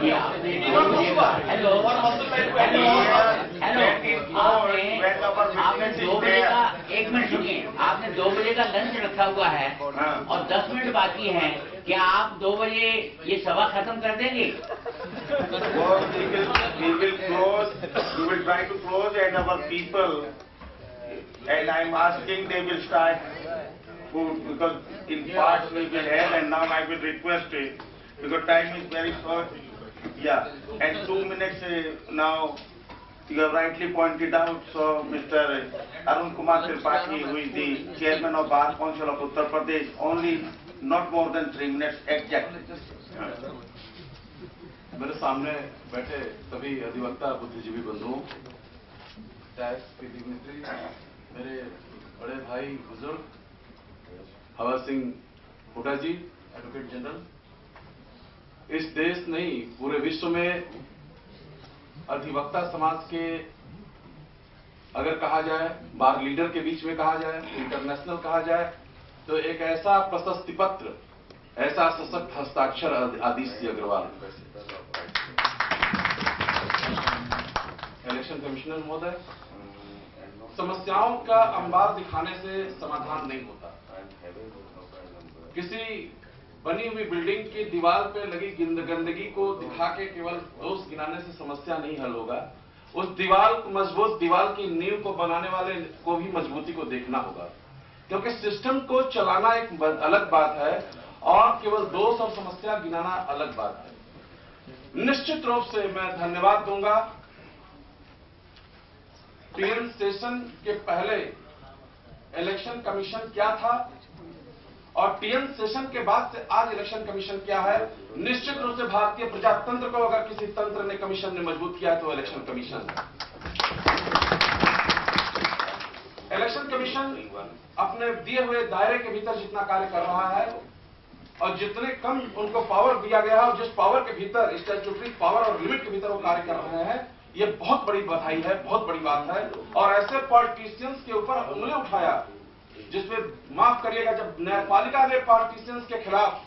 कि आपने हेलो आपने 2 बजे का 1 मिनट सुनिए, आपने 2 बजे का लंच रखा हुआ है और 10 मिनट बाकी हैं। क्या आप 2 बजे ये सभा खत्म कर देंगे? We will close. We will try to close, and our people, and I'm asking they will start food because in parts we will have, and now I will request it because time is very short. Yeah, and 2 minutes now. You have rightly pointed out. So, Mr. Arun Kumar Tripathi, who is the chairman of Bar Council of Uttar Pradesh, only not more than 3 minutes exactly. मेरे सामने बैठे सभी अधिवक्ता बुद्धिजीवी बंधुओं, tax की dignitary, मेरे बड़े भाई बुजुर्ग हवा सिंह हुड्डा जी, एडवोकेट जनरल, इस देश नहीं पूरे विश्व में अधिवक्ता समाज के अगर कहा जाए, बार लीडर के बीच में कहा जाए, इंटरनेशनल कहा जाए, तो एक ऐसा प्रशस्ति पत्र, ऐसा सशक्त हस्ताक्षर आदित्य अग्रवाल। इलेक्शन कमिश्नर महोदय, समस्याओं का अंबार दिखाने से समाधान नहीं होता। किसी बनी हुई बिल्डिंग की दीवार पे लगी गंदगी को दिखा के केवल दोष गिनाने से समस्या नहीं हल होगा। उस दीवार को मजबूत, दीवार की नींव को बनाने वाले को भी मजबूती को देखना होगा, क्योंकि सिस्टम को चलाना एक अलग बात है और केवल दोष और समस्या गिनाना अलग बात है। निश्चित रूप से मैं धन्यवाद दूंगा टीएन सेशन के पहले इलेक्शन कमीशन क्या था और टीएन सेशन के बाद से आज इलेक्शन कमीशन क्या है। निश्चित रूप से भारतीय प्रजातंत्र को अगर किसी तंत्र ने, कमीशन ने मजबूत किया है तो इलेक्शन कमीशन है। इलेक्शन कमीशन अपने दिए हुए दायरे के भीतर जितना कार्य कर रहा है और जितने कम उनको पावर दिया गया है और जिस पावर के भीतर, स्टैट्यूटरी पावर और लिमिट के भीतर वो कार्य कर रहे हैं, ये बहुत बड़ी बधाई है, बहुत बड़ी बात है। और ऐसे पॉलिटिशियंस के ऊपर उंगली उठाया जिसमें, माफ करिएगा, जब न्यायपालिका ने पॉलिटिशियंस के खिलाफ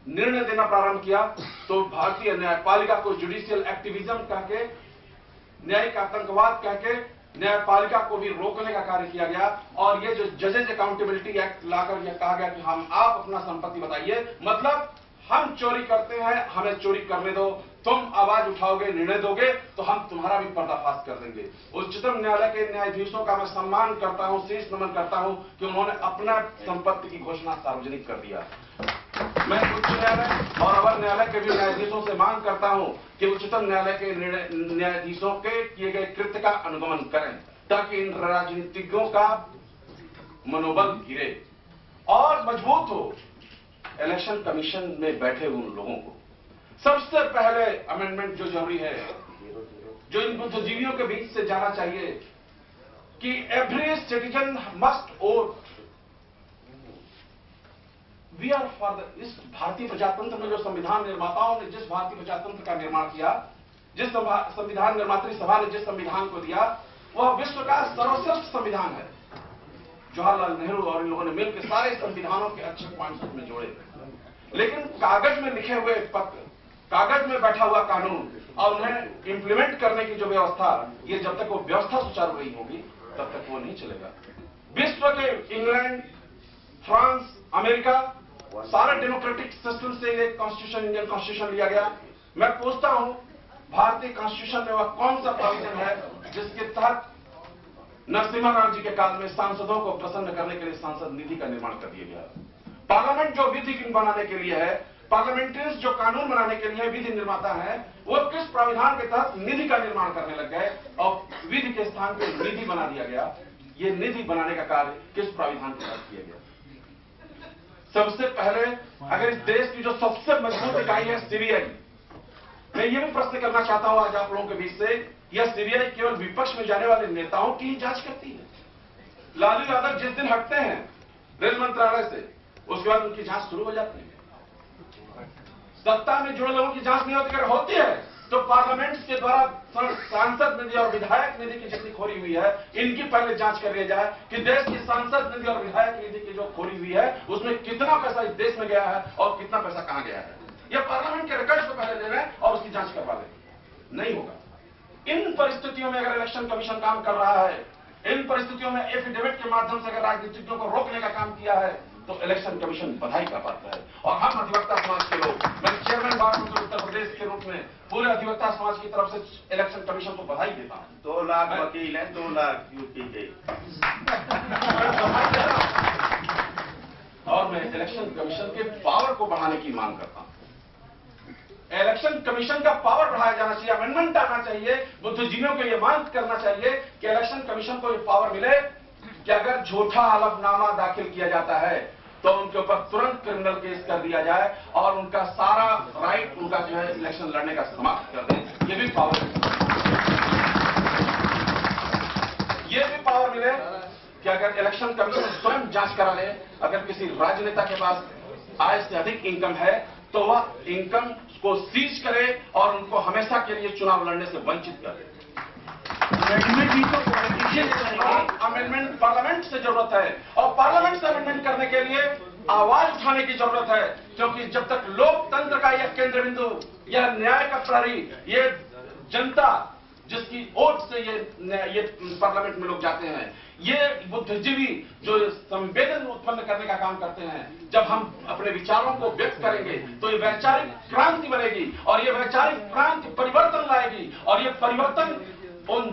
निर्णय देना प्रारंभ किया तो भारतीय न्यायपालिका को जुडिशियल एक्टिविज्म कह के, न्यायिक आतंकवाद कह के न्यायपालिका को भी रोकने का कार्य किया गया। और ये जो जजेज अकाउंटेबिलिटी एक्ट लाकर यह कहा गया कि हम, आप अपना संपत्ति बताइए, मतलब हम चोरी करते हैं, हमें चोरी करने दो, तुम आवाज उठाओगे, निर्णय दोगे तो हम तुम्हारा भी पर्दाफाश कर देंगे। उच्चतम न्यायालय के न्यायाधीशों का मैं सम्मान करता हूं, शीश नमन करता हूं कि उन्होंने अपना संपत्ति की घोषणा सार्वजनिक कर दिया। मैं उच्च न्यायालय और अवर न्यायालय के भी न्यायाधीशों से मांग करता हूं कि उच्चतम न्यायालय के न्यायाधीशों के किए गए कृत्य का अनुगमन करें ताकि इन राजनीतिज्ञों का मनोबल गिरे और मजबूत हो। इलेक्शन कमीशन में बैठे उन लोगों को सबसे पहले अमेंडमेंट जो जरूरी है, जो इन बुद्धिजीवियों के बीच से जाना चाहिए कि every citizen must vote. We are for the, इस भारतीय प्रजातंत्र में जो संविधान निर्माताओं ने जिस भारतीय प्रजातंत्र का निर्माण किया, जिस संविधान निर्मात्री सभा ने जिस संविधान को दिया, वह विश्व का सर्वश्रेष्ठ संविधान है। जवाहरलाल नेहरू और इन लोगों ने मिलकर सारे संविधानों के अच्छे पॉइंट्स उसमें जोड़े, लेकिन कागज में लिखे हुए पत्र, कागज में बैठा हुआ कानून और उन्हें इंप्लीमेंट करने की जो व्यवस्था, ये जब तक वो व्यवस्था सुचारू नहीं होगी तब तक वो नहीं चलेगा। विश्व के इंग्लैंड, फ्रांस, अमेरिका, सारे डेमोक्रेटिक सिस्टम से ये कॉन्स्टिट्यूशन, इंडियन कॉन्स्टिट्यूशन लिया गया। मैं पूछता हूं, भारतीय कॉन्स्टिट्यूशन में वह कौन सा प्रोविजन है जिसके तहत नरसिम्हा राव जी के काल में सांसदों को प्रसन्न करने के लिए सांसद निधि का निर्माण कर दिया गया। पार्लियामेंट जो विधि बनाने के लिए है, पार्लियामेंट्रियंस जो कानून बनाने के लिए विधि निर्माता है, वो किस प्राविधान के तहत निधि का निर्माण करने लग गए और विधि के स्थान पर निधि बना दिया गया। ये निधि बनाने का कार्य किस प्राविधान के तहत किया गया? सबसे पहले अगर इस देश की जो सबसे मजबूत इकाई है सीबीआई, मैं ये भी प्रश्न करना चाहता हूं आज आप लोगों के बीच से, यह सीबीआई केवल विपक्ष में जाने वाले नेताओं की ही जांच करती है। लालू यादव जिस दिन हटते हैं रेल मंत्रालय से, उसके बाद उनकी जांच शुरू हो जाती है। सत्ता में जुड़े लोगों की जांच नहीं होती, अगर होती है तो पार्लियामेंट के द्वारा सांसद निधि और विधायक निधि की जितनी खोरी हुई है, इनकी पहले जांच कर लिया जाए कि देश की सांसद निधि और विधायक निधि की जो खोरी हुई है उसमें कितना पैसा इस देश में गया है और कितना पैसा कहां गया है। या पार्लियामेंट के रिकॉर्ड को पहले ले लें और उसकी जांच करवा लें। नहीं होगा। इन परिस्थितियों में अगर इलेक्शन कमीशन काम कर रहा है, इन परिस्थितियों में एफिडेविट के माध्यम से अगर राजनीतिज्ञों को रोकने का काम किया है, तो इलेक्शन कमीशन बधाई का पात्र है। और हम अधिवक्ता समाज के लोग, मैं चेयरमैन बार उत्तर प्रदेश के रूप में पूरे अधिवक्ता समाज की तरफ से इलेक्शन कमीशन को बधाई देता हूं। 2 लाख वकील हैं, 2 लाख यूपी के। और मैं इलेक्शन कमीशन के पावर को बढ़ाने की मांग करता हूं। इलेक्शन कमीशन का पावर बढ़ाया जाना चाहिए, अमेंडमेंट आना चाहिए, बुद्धिजीवियों को यह मांग करना चाहिए कि इलेक्शन कमीशन को यह पावर मिले कि अगर झूठा हलफनामा दाखिल किया जाता है तो उनके ऊपर तुरंत क्रिमिनल केस कर दिया जाए और उनका सारा राइट, उनका जो है इलेक्शन लड़ने का समाप्त कर दें। ये भी पावर ये भी पावर मिले कि अगर इलेक्शन कमीशन स्वयं जांच करा ले, अगर किसी राजनेता के पास आय से अधिक इनकम है तो वह इनकम को सीज करे और उनको हमेशा के लिए चुनाव लड़ने से वंचित करे। अमेंडमेंट पार्लियामेंट से जरूरत है और पार्लियामेंट से अमेंडमेंट करने के लिए आवाज उठाने की जरूरत है, क्योंकि जब तक लोकतंत्र का यह केंद्र बिंदु, यह न्याय का प्रहरी, ये जनता जिसकी वोट से ये पार्लियामेंट में लोग जाते हैं, ये बुद्धिजीवी जो संवेदन उत्पन्न करने का काम करते हैं, जब हम अपने विचारों को व्यक्त करेंगे तो ये वैचारिक क्रांति बनेगी और ये वैचारिक क्रांति परिवर्तन लाएगी और ये परिवर्तन उन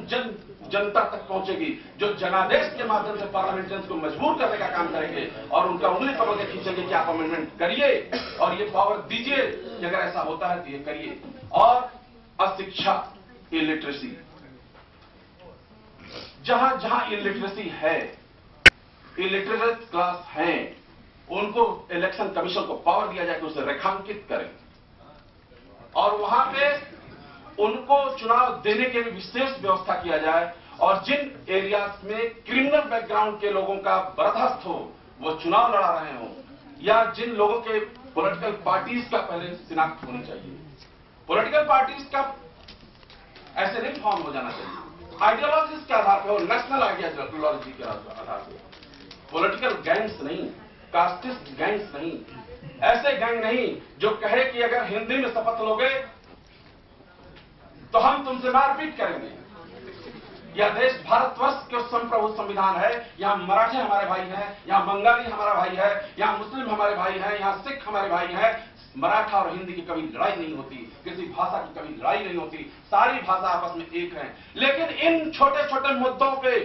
जनता तक पहुंचेगी जो जनादेश के माध्यम से पार्लियामेंटियंस को मजबूर करने का काम करेंगे और उनका उंगली पकड़ के खींचेंगे कि आप अमेंडमेंट करिए और ये पावर दीजिए कि अगर ऐसा होता है तो ये करिए। और अशिक्षा, इलिटरेसी, जहां जहां इलिटरेसी है, इलिटरेट क्लास है, उनको इलेक्शन कमीशन को पावर दिया जाए कि उसे रेखांकित करें और वहां पे उनको चुनाव देने के लिए विशेष व्यवस्था किया जाए और जिन एरियाज में क्रिमिनल बैकग्राउंड के लोगों का बर्खास्त हो, वो चुनाव लड़ा रहे हो, या जिन लोगों के पॉलिटिकल पार्टीज का पहले शिनाख्त होनी चाहिए। पॉलिटिकल पार्टीज का ऐसे नहीं फॉर्म हो जाना चाहिए आइडियोलॉजीज के आधार पर, नेशनल आइडियोलॉजी के आधार पर। पॉलिटिकल गैंग्स नहीं, कास्टिस्ट गैंग्स नहीं, ऐसे गैंग नहीं जो कहे कि अगर हिंदी में शपथ लोगे तो हम तुमसे मारपीट करेंगे। यह देश भारतवर्ष के संप्रभु संविधान है, यहां मराठे हमारे भाई हैं, यहां बंगाली हमारा भाई है, यहां मुस्लिम हमारे भाई हैं, यहां सिख हमारे भाई हैं। मराठा और हिंदी की कभी लड़ाई नहीं होती, किसी भाषा की कभी लड़ाई नहीं होती, सारी भाषा आपस में एक है। लेकिन इन छोटे छोटे मुद्दों पे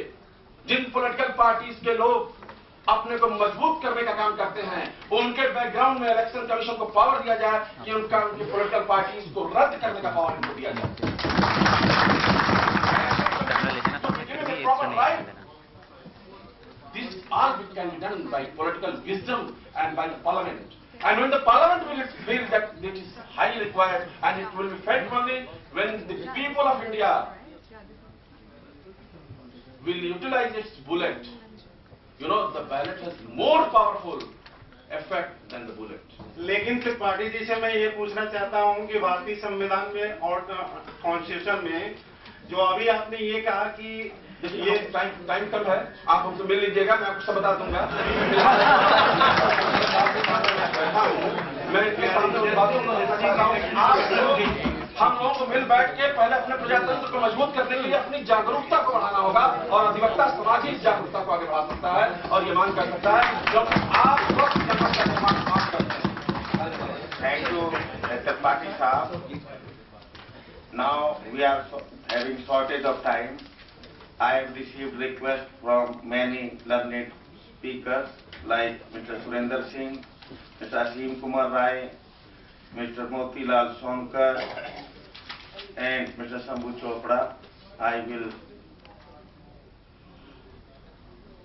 जिन पॉलिटिकल पार्टीज के लोग अपने को मजबूत करने का काम करते हैं, उनके बैकग्राउंड में इलेक्शन कमीशन को पावर दिया जाए कि उनकी पॉलिटिकल पार्टीज को रद्द करने का पावर इनको दिया जाए। This all can be done by political wisdom and by the parliament. And when the parliament will feel that it is highly required, and it will be felt only when the people of India will utilize its bullet. You know, the ballot has more powerful effect than the bullet. लेकिन त्रिपाठी जी से मैं ये पूछना चाहता हूँ कि भारतीय संविधान में और कॉन्स्टिट्यूशन में जो अभी आपने ये कहा कि ये टाइम कम है, आप हमसे मिल लीजिएगा, मैं आपको सब बता दूंगा। मैं इनके सामने उन बातों को कहना चाहता हूं कि आप हम लोगों को मिल बैठ के पहले अपने प्रजातंत्र को मजबूत करने के लिए अपनी जागरूकता को बढ़ाना होगा और अधिवक्ता समाज ही जागरूकता को आगे बढ़ा सकता है और ये मांग कर सकता है क्योंकि आप वक्त जनता का निर्माण मांग करते हैं। थैंक यू त्रिपाठी साहब। Now we are having shortage of time. I have received requests from many learned speakers like Mr. Surinder Singh, Mr. Asim Kumar Rai, Mr. Motilal Sonkar, and Mr. Shambhu Chopra. I will.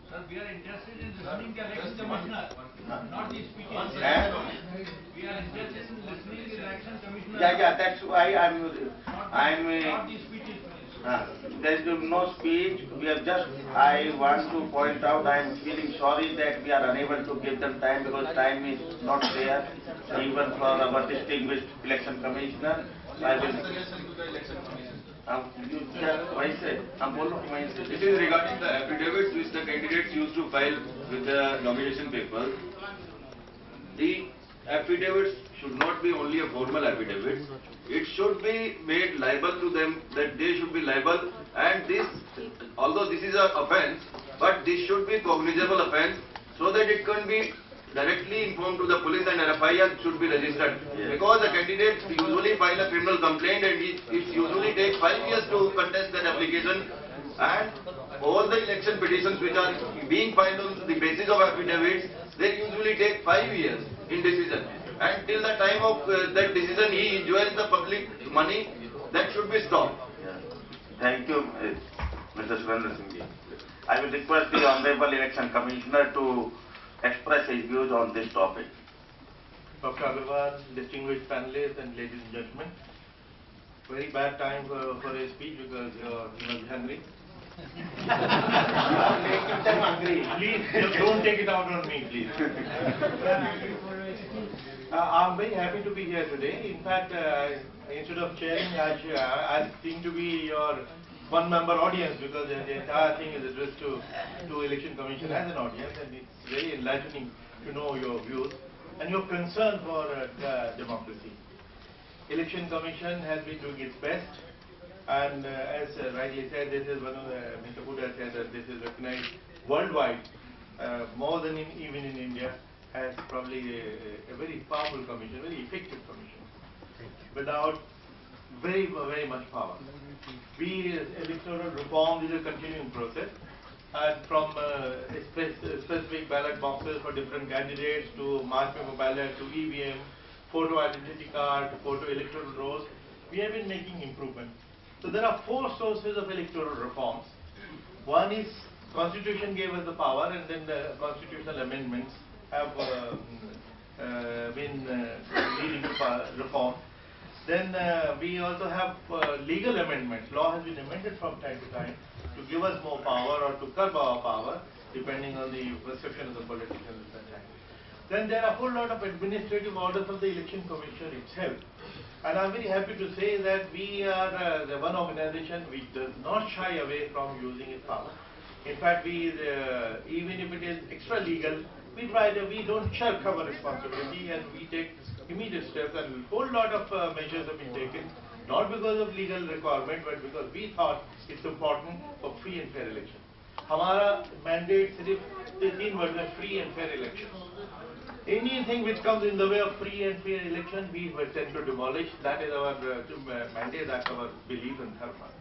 Sir, we are interested in listening to the election commissioner, not the speeches. We are interested in listening to the election commissioner. Yeah, that's why I'm. Not the speeches. There is no speech. We are just. I want to point out. I am feeling sorry that we are unable to give them time because time is not there, even for our distinguished election commissioner. I will. It is regarding the affidavits which the candidates used to file with the nomination papers. The affidavits should not be only a formal affidavit. It should be made liable to them, that they should be liable, and this, although this is an offence, but this should be cognizable offence, so that it can be directly informed to the police and an FIR should be registered. Because the candidates usually file a criminal complaint and it usually takes 5 years to contest that application, and all the election petitions which are being filed on the basis of affidavits, they usually take 5 years in decision. And till the time of that decision he enjoys the public money, that should be stopped. Thank you, Mr. Surendra Singh. I will request the Honorable Election Commissioner to express his views on this topic. Dr. Agarwal, distinguished panelists and ladies and gentlemen, very bad time for a speech because he was hungry. Please, don't take it out on me, please. I'm very happy to be here today. In fact, instead of chairing, I seem to be your one-member audience because the entire thing is addressed to Election Commission as an audience, and it's very enlightening to know your views and your concern for democracy. Election Commission has been doing its best, and as rightly said, this is one of the, Mr. Buddha said that this is recognized worldwide, more than even in India, as probably a very powerful commission, very effective commission, without very much power. Electoral reform is a continuing process, and from specific ballot boxes for different candidates to mark paper ballot to EVM, photo identity card, photo electoral rolls, we have been making improvement. So there are 4 sources of electoral reforms. One is Constitution gave us the power, and then the constitutional amendments have been leading to reform. Then we also have legal amendments. Law has been amended from time to time to give us more power or to curb our power, depending on the perception of the politicians at that time. Then there are a whole lot of administrative orders of the Election Commission itself. And I'm very happy to say that we are the one organization which does not shy away from using its power. In fact, we even if it is extra legal, we don't shirk our responsibility, and we take immediate steps, and a whole lot of measures have been taken, not because of legal requirement, but because we thought it's important for free and fair election. Our mandate is 3 words: free and fair elections. Anything which comes in the way of free and fair election, we tend to demolish. That is our mandate, that's our belief and dharma.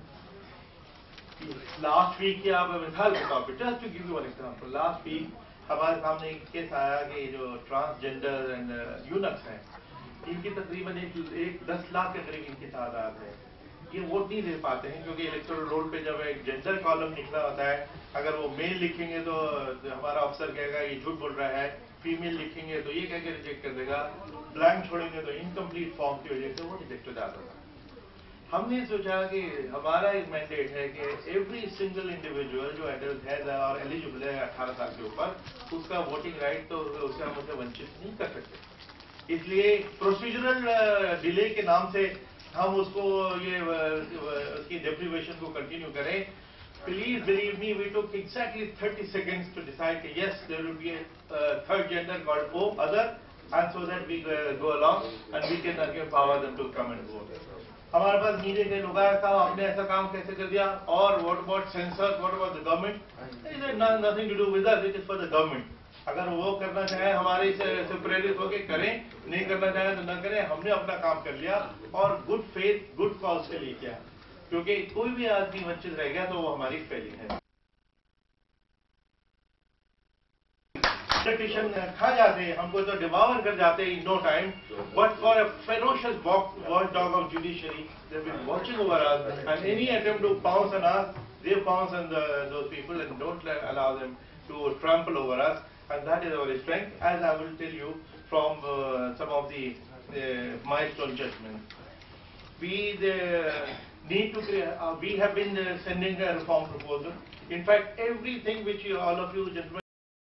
Last week, just to give you one example, last week, हमारे सामने एक case आया कि जो transgender and eunuchs हैं, इनकी तकरीबन 10 लाख के करीब इनकी तादाद है। ये वोट नहीं दे पाते हैं क्योंकि इलेक्टोरल रोल पे जब एक जेंडर कॉलम निकला होता है, अगर वो मेल लिखेंगे तो हमारा अफसर कहेगा ये झूठ बोल रहा है, फीमेल लिखेंगे तो ये कह के रिजेक्ट कर देगा, ब्लैंक छोड़ेंगे तो इनकम्प्लीट फॉर्म की वजह से वो रिजेक्ट हो जाता था। हमने सोचा कि हमारा एक मैंडेट है कि एवरी सिंगल इंडिविजुअल जो एडल्ट है और एलिजिबल है 18 साल के ऊपर, उसका वोटिंग राइट, तो उससे हम उसे वंचित नहीं कर सकते। इसलिए प्रोसीजरल डिले के नाम से हम उसको ये उसकी डेप्रिवेशन को कंटिन्यू करें। Please believe me, we took exactly 30 seconds to decide that yes, there will be a third gender called O, other, and so that we go along and we can empower them to come and vote. हमारे पास media के लोग आया था, आपने ऐसा काम कैसे कर दिया, और what about censors, what about the government? It has nothing to do with us, it is for the government. अगर वो करना चाहे हमारे से प्रेरित होके करें, नहीं करना चाहे तो न करें, हमने अपना काम कर लिया और गुड फेथ गुड कॉज से लिए किया, क्योंकि कोई भी आदमी वंचित रह गया तो वो हमारी फेलिंग है। Politician खा जाते हैं, हमको तो devour कर जाते हैं in no time, but for a ferocious watchdog of judiciary, they've been watching over us, and any attempt to pounce on us, they pounce on those people and don't allow them to trample over us, and that is our strength, as I will tell you from some of the milestone judgments. We need to we have been sending a reform proposal. In fact, everything which all of you gentlemen